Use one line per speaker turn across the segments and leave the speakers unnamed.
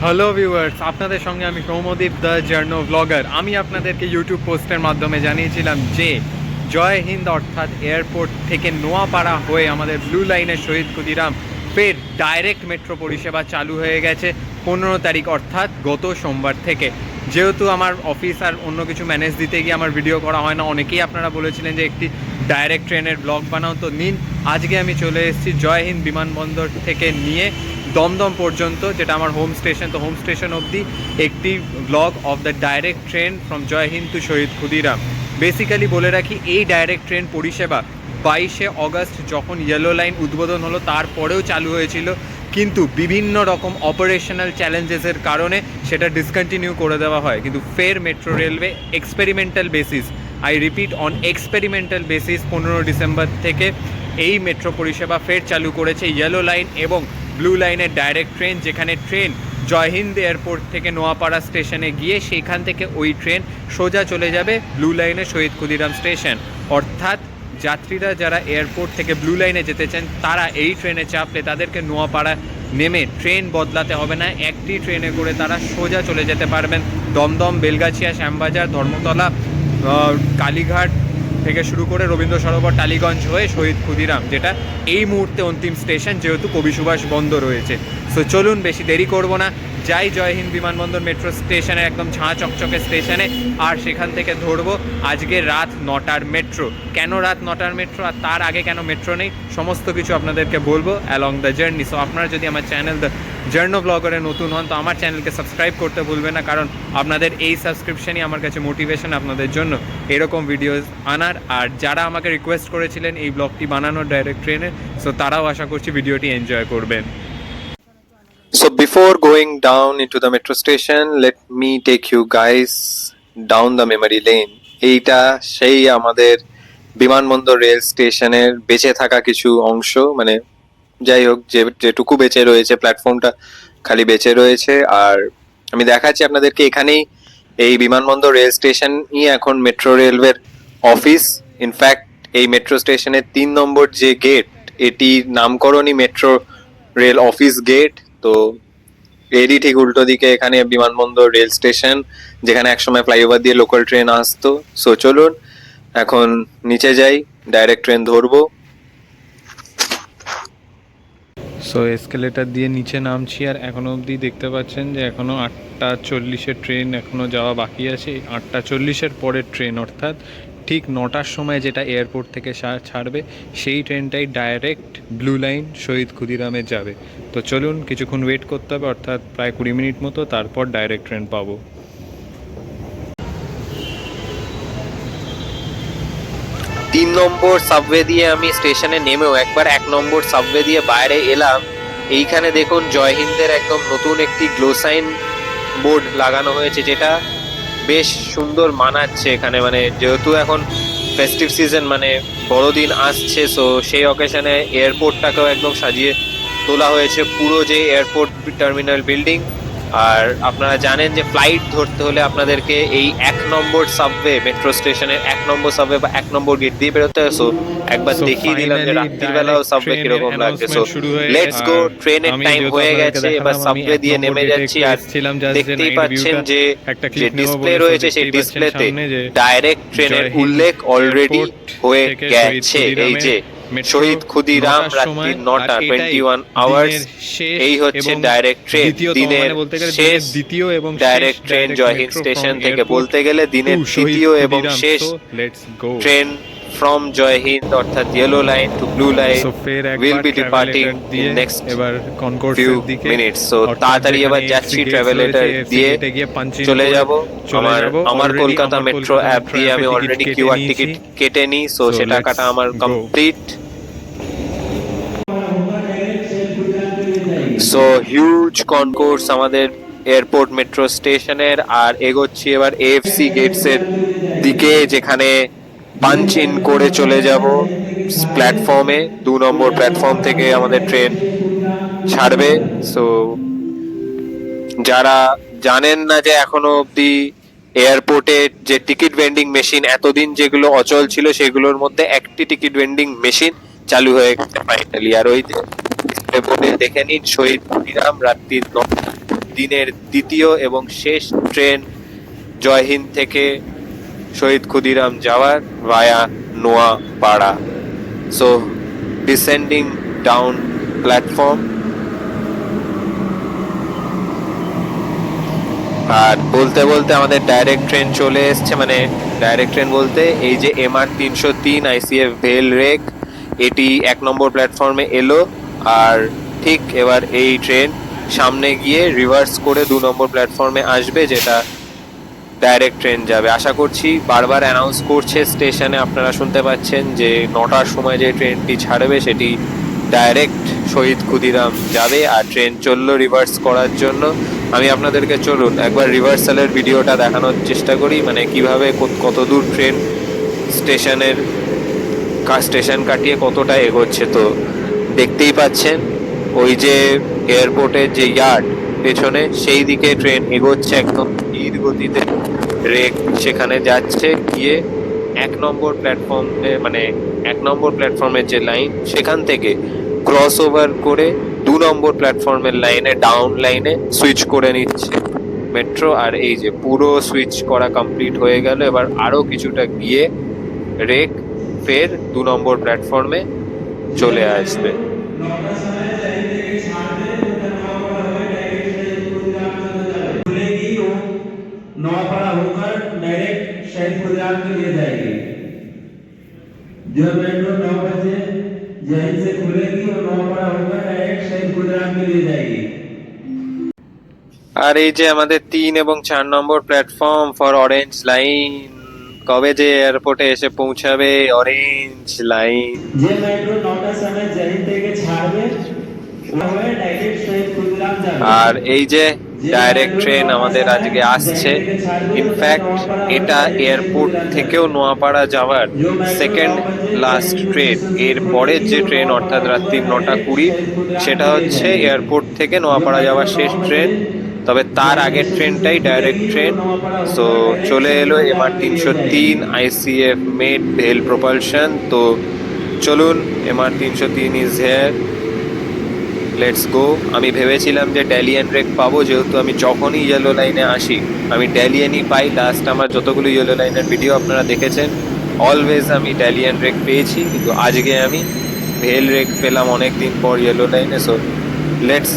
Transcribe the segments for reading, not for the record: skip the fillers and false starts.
Hello viewers, আপনাদের সঙ্গে আমি সৌম্যদীপ দ্য জার্নো ব্লগার। আমি আপনাদেরকে ইউটিউব পোস্টের মাধ্যমে জানিয়েছিলাম যে জয় হিন্দ অর্থাৎ এয়ারপোর্ট থেকে নোয়াপাড়া হয়ে আমাদের ব্লু লাইনের শহীদ ক্ষুদিরাম ফের ডাইরেক্ট মেট্রো পরিষেবা চালু হয়ে গেছে 15 তারিখ অর্থাৎ গত সোমবার থেকে। যেহেতু আমার অফিস আর অন্য কিছু ম্যানেজ দিতে গিয়ে আমার ভিডিও করা হয় না, অনেকেই আপনারা বলেছিলেন যে একটি ডাইরেক্ট ট্রেনের ব্লগ বানাও, তো নিন আজকে আমি চলে এসেছি জয় হিন্দ বিমানবন্দর থেকে নিয়ে দমদম পর্যন্ত, যেটা আমার হোম স্টেশন। তো হোম স্টেশন অবধি একটি blog of the direct train from Jai Hind to Shahid Khudiram. Basically বলে রাখি, এই ডাইরেক্ট ট্রেন পরিষেবা 22শে অগস্ট যখন ইয়েলো লাইন উদ্বোধন হলো তারপরেও চালু হয়েছিল, কিন্তু বিভিন্ন রকম অপারেশনাল চ্যালেঞ্জেসের কারণে সেটা ডিসকন্টিনিউ করে দেওয়া হয়। কিন্তু ফের metro railway experimental basis, I repeat on experimental basis, 15 December থেকে এই মেট্রো পরিষেবা ফের চালু করেছে ইয়েলো লাইন এবং ব্লু লাইনের ডাইরেক্ট ট্রেন, যেখানে ট্রেন জয় হিন্দ এয়ারপোর্ট থেকে নোয়াপাড়া স্টেশনে গিয়ে সেখান থেকে ওই ট্রেন সোজা চলে যাবে ব্লু লাইনে শহীদ ক্ষুদিরাম স্টেশন। অর্থাৎ যাত্রীরা যারা এয়ারপোর্ট থেকে ব্লু লাইনে যেতে চান তারা এই ট্রেনে চাপলে তাদেরকে নোয়াপাড়া নেমে ট্রেন বদলাতে হবে না, একটি ট্রেনে করে তারা সোজা চলে যেতে পারবেন দমদম, বেলগাছিয়া, শ্যামবাজার, ধর্মতলা, কালীঘাট থেকে শুরু করে রবীন্দ্র সরোবর, টালিগঞ্জ হয়ে শহীদ ক্ষুদিরাম, যেটা এই মুহূর্তে অন্তিম স্টেশন যেহেতু কবি সুভাষ বন্ধ রয়েছে। সো চলুন বেশি দেরি করব না, যাই জয় হিন্দ বিমানবন্দর মেট্রো স্টেশনে, একদম ঝাঁ চকচকে স্টেশনে, আর সেখান থেকে ধরবো আজকে রাত 9টার মেট্রো। কেন রাত 9টার মেট্রো আর তার আগে কেন মেট্রো নেই, সমস্ত কিছু আপনাদেরকে বলবো অ্যালং দ্য জার্নি। সো আপনারা যদি আমার চ্যানেল দ্য জার্নো ব্লগারে নতুন হন তো আমার চ্যানেলকে সাবস্ক্রাইব করতে ভুলবেন না, কারণ আপনাদের এই সাবস্ক্রিপশনই আমার কাছে মোটিভেশন আপনাদের জন্য এরকম ভিডিওস আনার। আর যারা আমাকে রিকোয়েস্ট করেছিলেন এই ব্লগটি বানানোর ডাইরেক্ট ট্রেনে, সো তারাও আশা করছি ভিডিওটি এনজয় করবেন। So before going down into the metro station, let me take you guys down the memory lane. এইটা সেই আমাদের বিমানবন্দর রেল স্টেশনের বেঁচে থাকা কিছু অংশ, মানে যাই হোক যেটুকু বেঁচে রয়েছে, প্ল্যাটফর্মটা খালি বেঁচে রয়েছে। আর আমি দেখাচ্ছি আপনাদেরকে, এখানেই এই বিমানবন্দর রেল স্টেশনই এখন মেট্রো রেলওয়ের অফিস। ইনফ্যাক্ট এই মেট্রো স্টেশনের 3 নম্বর যে গেট, এটির নামকরণই মেট্রো রেল অফিস গেট। তো এরই ঠিক উল্টো দিকে এখানে বিমানবন্দর রেল স্টেশন, যেখানে একসময় ফ্লাইওভার দিয়ে লোকাল ট্রেন আসতো। সো চলুন এখন নিচে যাই, ডাইরেক্ট ট্রেন ধরবো। সো এসকেলেটার দিয়ে নিচে নামছি, আর এখনও অবধি দেখতে পাচ্ছেন যে এখনও 8টা 40-এর ট্রেন এখনও যাওয়া বাকি আছে। 8টা 40-এর পরের ট্রেন, অর্থাৎ ঠিক 9টার সময় যেটা এয়ারপোর্ট থেকে ছাড়বে সেই ট্রেনটাই ডাইরেক্ট ব্লু লাইন শহীদ ক্ষুদিরামে যাবে। তো চলুন কিছুক্ষণ ওয়েট করতে হবে, অর্থাৎ প্রায় 20 মিনিট মতো, তারপর ডাইরেক্ট ট্রেন পাবো। 3 নম্বর সাবওয়ে দিয়ে আমি স্টেশনে নেমেও একবার 1 নম্বর সাবওয়ে দিয়ে বাইরে এলাম। এইখানে দেখুন জয় হিন্দের একদম নতুন একটি গ্লো সাইন বোর্ড লাগানো হয়েছে, যেটা বেশ সুন্দর মানাচ্ছে এখানে। মানে যেহেতু এখন ফেস্টিভ সিজন, মানে বড়দিন আসছে, সো সেই অকেশনে এয়ারপোর্টটাকেও একদম সাজিয়ে তোলা হয়েছে, পুরো যে এয়ারপোর্ট টার্মিনাল বিল্ডিং। আর আপনারা জানেন যে ফ্লাইট ধরতে হলে আপনাদেরকে এই 1 নম্বর সাবওয়ে, মেট্রো স্টেশনের 1 নম্বর সাবওয়ে বা 1 নম্বর গেট দিয়ে বেরোতে হয়। সো একবার দেখিয়ে দিলাম যে রাত্রির বেলাও সাবওয়ে কিরকম লাগছে। সো লেটস গো, ট্রেনের টাইম হয়ে গেছে, এবার সাবওয়ে দিয়ে নেমে যাচ্ছি। আর দেখতেই পাচ্ছেন যে ডিসপ্লে রয়েছে, সেই ডিসপ্লেতে ডাইরেক্ট ট্রেনের উল্লেখ অলরেডি হয়ে গেছে। এই যে শহীদ ক্ষুদিরাম, রাত্রি 9টা 21 আওয়ার্স, এই হচ্ছে ডাইরেক্ট ট্রেন, দিনের শেষ ডাইরেক্ট ট্রেন জয় হিন্দ স্টেশন থেকে, বলতে গেলে দিনের তৃতীয় এবং শেষ ট্রেন from Joy Hind অর্থাৎ yellow line to blue line will be departing in next few minutes. So তাড়াতাড়ি এবার যাচ্ছি ট্রাভেলেটর দিয়ে চলে যাব। আমার কলকাতা মেট্রো অ্যাপ দিয়ে আমি অলরেডি কিউআর টিকিট কেটে নিই, সো সেটা কাটা আমার কমপ্লিট। সো হিউজ কনকোর্স আমাদের এয়ারপোর্ট মেট্রো স্টেশনের, আর এগোচ্ছি এবার এএফসি গেটস এর দিকে, যেখানে পাঞ্চ ইন করে চলে যাব প্ল্যাটফর্মে। 2 নম্বর প্ল্যাটফর্ম থেকে আমাদের ট্রেন ছাড়বে। সো যারা জানেন না যে এখনো অবধি এয়ারপোর্টে যে টিকিট ভেন্ডিং মেশিন এতদিন যেগুলো অচল ছিল, সেগুলোর মধ্যে একটি টিকিট ভেন্ডিং মেশিন চালু হয়ে গেছে ফাইনালি। আর ওই বোর্ডে দেখে নিন শহীদ ক্ষুদিরাম, রাত্রি
দিনের দ্বিতীয় এবং শেষ ট্রেন জয়হিন্দ থেকে শহীদ ক্ষুদিরাম যাওয়ার via Noapara. So descending down platform. আর বলতে বলতে আমাদের ডাইরেক্ট ট্রেন চলে এসছে, মানে ডাইরেক্ট ট্রেন বলতে এই যে MR-303 ICF ভেল রেক, এটি 1 নম্বর প্ল্যাটফর্মে এলো। আর ঠিক এবার এই ট্রেন সামনে গিয়ে রিভার্স করে 2 নম্বর প্ল্যাটফর্মে আসবে, যেটা ডাইরেক্ট ট্রেন যাবে। আশা করছি, বারবার অ্যানাউন্স করছে স্টেশনে, আপনারা শুনতে পাচ্ছেন যে 9টার সময় যে ট্রেনটি ছাড়বে সেটি ডাইরেক্ট শহীদ ক্ষুদিরাম যাবে। আর ট্রেন চললো রিভার্স করার জন্য। আমি আপনাদেরকে চলুন একবার রিভার্সালের ভিডিওটা দেখানোর চেষ্টা করি, মানে কিভাবে কত দূর ট্রেন স্টেশন কাটিয়ে কতটা এগোচ্ছে। তো দেখতেই পাচ্ছেন ওই যে এয়ারপোর্টের যে ইয়ার্ড পেছনে, সেই দিকে ট্রেন এগোচ্ছে একদম ধীর গতিতে। রেক সেখানে যাচ্ছে, গিয়ে 1 নম্বর প্ল্যাটফর্মে, মানে 1 নম্বর প্ল্যাটফর্মের যে লাইন সেখান থেকে ক্রস ওভার করে 2 নম্বর প্ল্যাটফর্মের লাইনে, ডাউন লাইনে সুইচ করে নিচ্ছে মেট্রো। আর এই যে পুরো সুইচ করা কমপ্লিট হয়ে গেল। এবার আরো কিছুটা গিয়ে রেক ফের 2 নম্বর প্ল্যাটফর্মে চলে আসবে।
नौपाड़ा होकर डायरेक्ट शहीद खुदिराम के लिए जाएगी। जो मेट्रो 9 बजे जयहिंद से खुलेगी और नौपाड़ा होकर डायरेक्ट शहीद खुदिराम के लिए जाएगी।
আর এই যে আমাদের 3 এবং 4 নম্বর প্ল্যাটফর্ম ফর অরেঞ্জ লাইন, কবে যে এয়ারপোর্টে এসে পৌঁছাবে অরেঞ্জ লাইন।
যে মেট্রো 9টার সময় জয়হিন্দ থেকে ছাড়বে ও হয়ে ডাইরেক্ট শহীদ খুদিরাম যাবে।
আর এই যে ডাইরেক্ট ট্রেন আমাদের আজকে আসছে। ইনফ্যাক্ট এটা এয়ারপোর্ট থেকেও নোয়াপাড়া যাওয়ার সেকেন্ড লাস্ট ট্রেন। এর পরের যে ট্রেন অর্থাৎ রাত্রি 9:20, সেটা হচ্ছে এয়ারপোর্ট থেকে নোয়াপাড়া যাওয়ার শেষ ট্রেন। তবে তার আগের ট্রেনটাই ডাইরেক্ট ট্রেন। সো চলে এলো MR-303 ICF মেড ভেল প্রপালশন। তো চলুন, MR-303 is here, let's go. আমি ভেবেছিলাম যে ড্যালিয়ান রেক পাবো, যেহেতু আমি যখনই ইয়েলো লাইনে আসি আমি ড্যালিয়ানই পাই। লাস্ট আমার যতগুলো ইয়েলো লাইনের ভিডিও আপনারা দেখেছেন, অলওয়েজ আমি ড্যালিয়ান রেক পেয়েছি, কিন্তু আজকে আমি ভেল রেক পেলাম অনেক দিন পর ইয়েলো লাইনে। So let's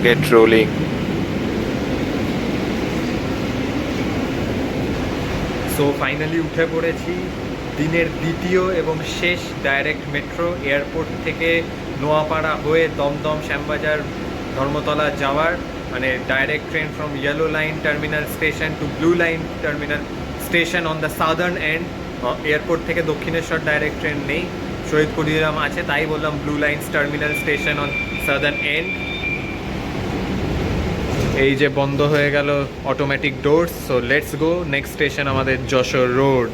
get rolling.
So finally উঠে পড়েছি দিনের দ্বিতীয় এবং শেষ ডাইরেক্ট মেট্রো, এয়ারপোর্ট থেকে নোয়াপাড়া হয়ে দমদম, শ্যামবাজার, ধর্মতলা যাওয়ার, মানে direct train from yellow line terminal station to blue line terminal station on the southern end. Airport থেকে দক্ষিণেশ্বর ডাইরেক্ট ট্রেন নেই, শহীদ ক্ষুদিরাম আছে, তাই বললাম blue line terminal station on southern end. এই যে বন্ধ হয়ে গেল automatic doors. So let's go, next station আমাদের যশোর রোড।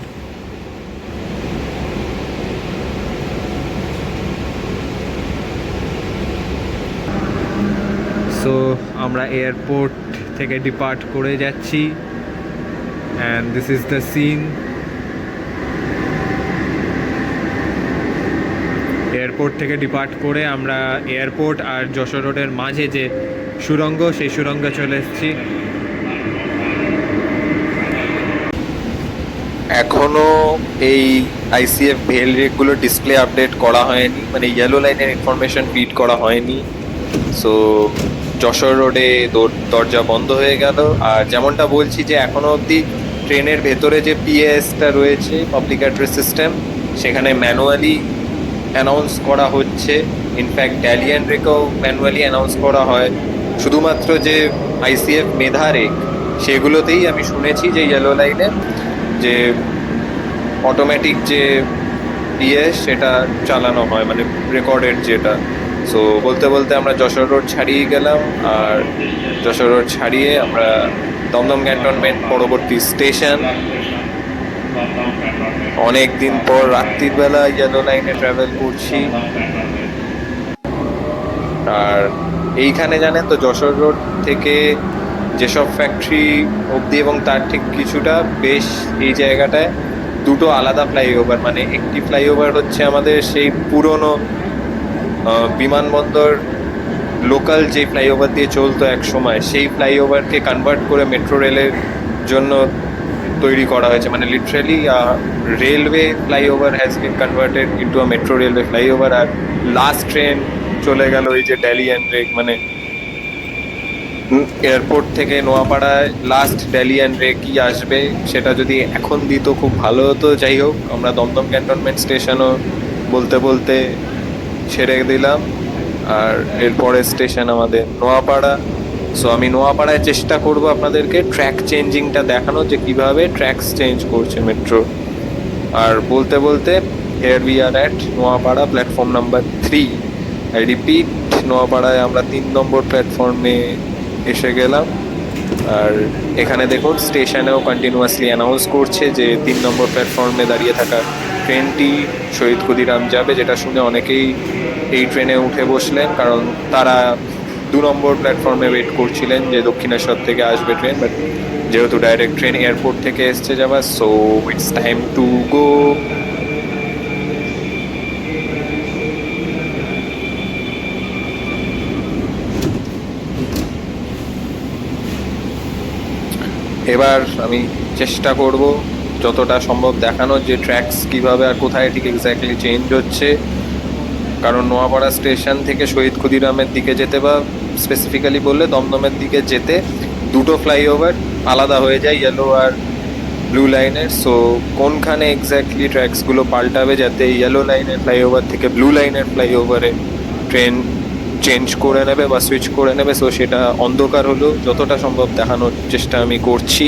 সো আমরা এয়ারপোর্ট থেকে ডিপার্ট করে যাচ্ছি, and this is the scene. Airport থেকে ডিপার্ট করে আমরা এয়ারপোর্ট আর যশোর রোডের মাঝে যে সুড়ঙ্গ, সেই সুড়ঙ্গে চলে এসেছি।
এখনো এই ICF ভেল রেকগুলো ডিসপ্লে আপডেট করা হয়নি, মানে ইয়েলো লাইনের ইনফরমেশন ফিড করা হয়নি। সো যশোর রোডে দরজা বন্ধ হয়ে গেল। আর যেমনটা বলছি যে এখনো অবধি ট্রেনের ভেতরে যে PASটা রয়েছে, পাবলিক অ্যাড্রেস সিস্টেম, সেখানে ম্যানুয়ালি অ্যানাউন্স করা হচ্ছে। ইনফ্যাক্ট ড্যালিয়ান রেকেও ম্যানুয়ালি অ্যানাউন্স করা হয়। শুধুমাত্র যে ICF মেধা রেক, সেগুলোতেই আমি শুনেছি যে ইয়েলো লাইনে যে অটোমেটিক যে সেটা চালানো হয়, মানে রেকর্ডেড যেটা। সো বলতে বলতে আমরা যশোর রোড ছাড়িয়ে গেলাম। আর যশোর রোড ছাড়িয়ে আমরা দমদম ক্যান্টনমেন্ট পরবর্তী স্টেশন। অনেক দিন পর রাত্রির বেলা ইয়েলো লাইনে ট্রাভেল করছি। আর এইখানে জানেন তো, যশোর রোড থেকে যেসব ফ্যাক্টরি অবধি এবং তার ঠিক কিছুটা বেশ এই জায়গাটায় দুটো আলাদা ফ্লাইওভার, মানে একটি ফ্লাইওভার হচ্ছে আমাদের সেই পুরনো বিমানবন্দর লোকাল যে ফ্লাইওভার দিয়ে চলতো এক সময়, সেই ফ্লাইওভারকে কনভার্ট করে মেট্রো রেলের জন্য তৈরি করা হয়েছে। মানে literally railway flyover has been converted into a metro railway flyover. আর লাস্ট ট্রেন চলে গেল ওই যে ডেলি অ্যান্ড রেক, মানে এয়ারপোর্ট থেকে নোয়াপাড়ায় লাস্ট ডেলি অ্যান্ড রেকই আসবে। সেটা যদি এখন দিত খুব ভালো হতো। যাই হোক, আমরা দমদম ক্যান্টনমেন্ট স্টেশনও বলতে বলতে ছেড়ে দিলাম, আর এরপরের স্টেশন আমাদের নোয়াপাড়া। সো আমি নোয়াপাড়ায় চেষ্টা করব আপনাদেরকে ট্র্যাক চেঞ্জিংটা দেখানোর, যে কিভাবে ট্র্যাকস চেঞ্জ করছে মেট্রো। আর বলতে বলতে here we are at Noapara platform number 3। I repeat, নোয়াপাড়ায় আমরা 3 নম্বর প্ল্যাটফর্মে এসে গেলাম। আর এখানে দেখুন স্টেশনেও কন্টিনিউয়াসলি অ্যানাউন্স করছে যে 3 নম্বর প্ল্যাটফর্মে দাঁড়িয়ে থাকা ট্রেনটি শহীদ ক্ষুদিরাম যাবে, যেটা শুনে অনেকেই এই ট্রেনে উঠে বসলেন, কারণ তারা 2 নম্বর প্ল্যাটফর্মে ওয়েট করছিলেন যে দক্ষিণেশ্বর থেকে আসবে ট্রেন। বাট যেহেতু ডাইরেক্ট ট্রেন এয়ারপোর্ট থেকে এসছে যাবার, so it's time to go. এবার আমি চেষ্টা করব যতটা সম্ভব দেখানোর যে ট্র্যাকস কীভাবে আর কোথায় ঠিক এক্স্যাক্টলি চেঞ্জ হচ্ছে। কারণ নোয়াপাড়া স্টেশন থেকে শহীদ ক্ষুদিরামের দিকে যেতে, বা স্পেসিফিক্যালি বললে দমদমের দিকে যেতে, 2টো ফ্লাইওভার আলাদা হয়ে যায়, ইয়েলো আর ব্লু লাইনের। সো কোনখানে এক্স্যাক্টলি ট্র্যাকসগুলো পাল্টাবে যাতে ইয়েলো লাইনের ফ্লাইওভার থেকে ব্লু লাইনের ফ্লাইওভারে ট্রেন চেঞ্জ করে নেবে বা সুইচ করে নেবে, সো সেটা অন্ধকার হলেও যতটা সম্ভব দেখানোর চেষ্টা আমি করছি।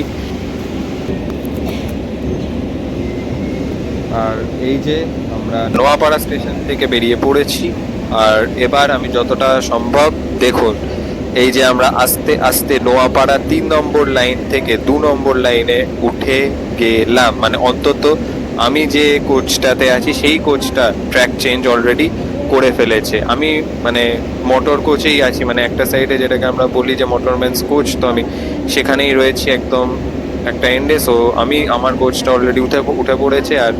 আর এই যে আমরা নোয়াপাড়া স্টেশন থেকে বেরিয়ে পড়েছি, আর এবার আমি যতটা সম্ভব দেখুন, এই যে আমরা আস্তে আস্তে নোয়াপাড়া 3 নম্বর লাইন থেকে 2 নম্বর লাইনে উঠে গেলাম। মানে অন্তত আমি যে কোচটাতে আছি সেই কোচটা ট্র্যাক চেঞ্জ অলরেডি করে ফেলেছে। আমি মানে মোটর কোচেই আছি, মানে একটা সাইডে যেটাকে আমরা বলি যে মোটরম্যানস কোচ, তো আমি সেখানেই রয়েছি একদম একটা এন্ডে। সো আমি আমার কোচটা অলরেডি উঠে পড়েছে। আর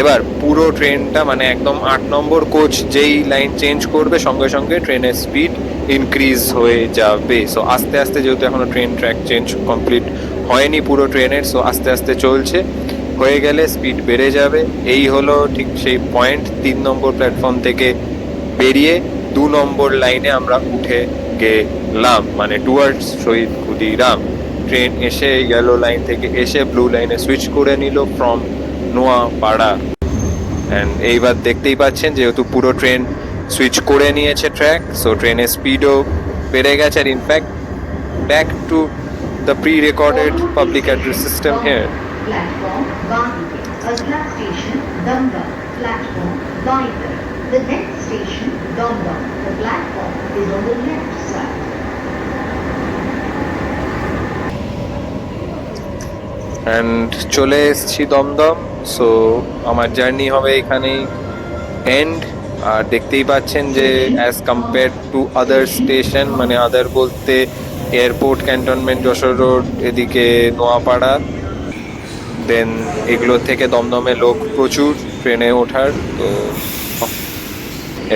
এবার পুরো ট্রেনটা মানে একদম 8 নম্বর কোচ যেই লাইন চেঞ্জ করবে, সঙ্গে সঙ্গে ট্রেনের স্পিড ইনক্রিজ হয়ে যাবে। সো আস্তে আস্তে, যেহেতু এখনো ট্রেন ট্র্যাক চেঞ্জ কমপ্লিট হয়নি পুরো ট্রেনের, সো আস্তে আস্তে চলছে, হয়ে গেলে স্পিড বেড়ে যাবে। এই হলো ঠিক সেই পয়েন্ট। 3 নম্বর প্ল্যাটফর্ম থেকে বেরিয়ে 2 নম্বর লাইনে আমরা উঠে গেলাম, মানে টুয়ার্ডস শহীদ ক্ষুদিরাম। ট্রেন এসে ইয়েলো লাইন থেকে এসে ব্লু লাইনে সুইচ করে নিল ফ্রম নোয়াপাড়া। অ্যান্ড এইবার দেখতেই পাচ্ছেন যেহেতু পুরো ট্রেন সুইচ করে নিয়েছে ট্র্যাক, সো ট্রেনের স্পিডও বেড়ে গেছে। আর in fact back to the pre recorded public address system here.
Platform Gandhi, Azla Station, Damdam. Platform Baitar. The next station, Damdam. The platform is on the left side.
And চলে এসেছি Dumdum. So আমার journey হবে এখানেই and. আর দেখতেই পাচ্ছেন যে as compare to other station, মানে আদার বলতে এয়ারপোর্ট, ক্যান্টনমেন্ট, যশোর রোড, এদিকে নোয়াপাড়া, দেন এগুলো থেকে দমদমে লোক প্রচুর ট্রেনে ওঠার। তো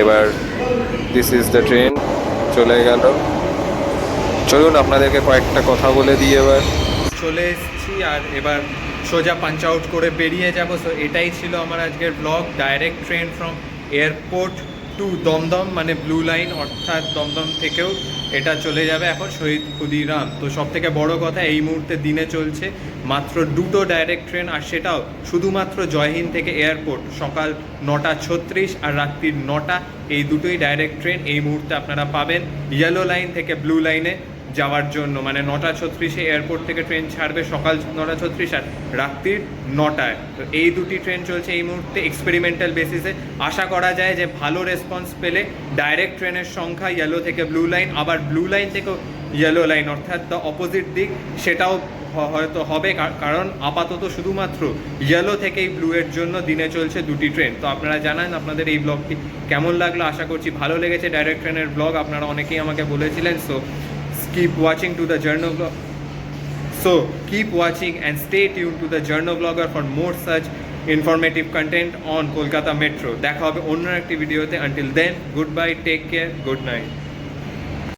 এবার দিস ইজ দ্য ট্রেন, চলে গেল। চলুন আপনাদেরকে কয়েকটা কথা বলে দিই। এবার
চলে এসেছি আর এবার সোজা পাঞ্চ আউট করে বেরিয়ে যাব। সো এটাই ছিল আমার আজকের blog. Direct train from airport to Dum Dum, মানে ব্লু লাইন, অর্থাৎ দমদম থেকেও এটা চলে যাবে এখন শহীদ ক্ষুদিরাম। তো সব থেকে বড় কথা, এই মুহূর্তে দিনে চলছে মাত্র 2টো ডাইরেক্ট ট্রেন, আর সেটাও শুধুমাত্র জয়হিন্দ থেকে এয়ারপোর্ট সকাল 9:36 আর রাত্রির 9টা। এই দুটোই ডাইরেক্ট ট্রেন এই মুহূর্তে আপনারা পাবেন ইয়েলো লাইন থেকে ব্লু লাইনে যাওয়ার জন্য। মানে 9:36-এ এয়ারপোর্ট থেকে ট্রেন ছাড়বে সকাল 9:36 আর রাত্রির 9টায়। তো এই দুটি ট্রেন চলছে এই মুহূর্তে এক্সপেরিমেন্টাল বেসিসে। আশা করা যায় যে ভালো রেসপন্স পেলে ডাইরেক্ট ট্রেনের সংখ্যা ইয়েলো থেকে ব্লু লাইন, আবার ব্লু লাইন থেকেও ইয়েলো লাইন, অর্থাৎ দ্য অপোজিট দিক, সেটাও হয়তো হবে। কারণ আপাতত শুধুমাত্র ইয়েলো থেকেই ব্লু এর জন্য দিনে চলছে 2টি ট্রেন। তো আপনারা জানান আপনাদের এই ব্লগটি কেমন লাগলো। আশা করছি ভালো লেগেছে ডাইরেক্ট ট্রেনের ব্লগ, আপনারা অনেকেই আমাকে বলেছিলেন। So keep watching to the Journal Vlog. So keep watching and stay tuned to the Journal Vlogger for more such informative content on Kolkata Metro. দেখা হবে অন্য একটি ভিডিওতে। Until then, goodbye, take care, good night.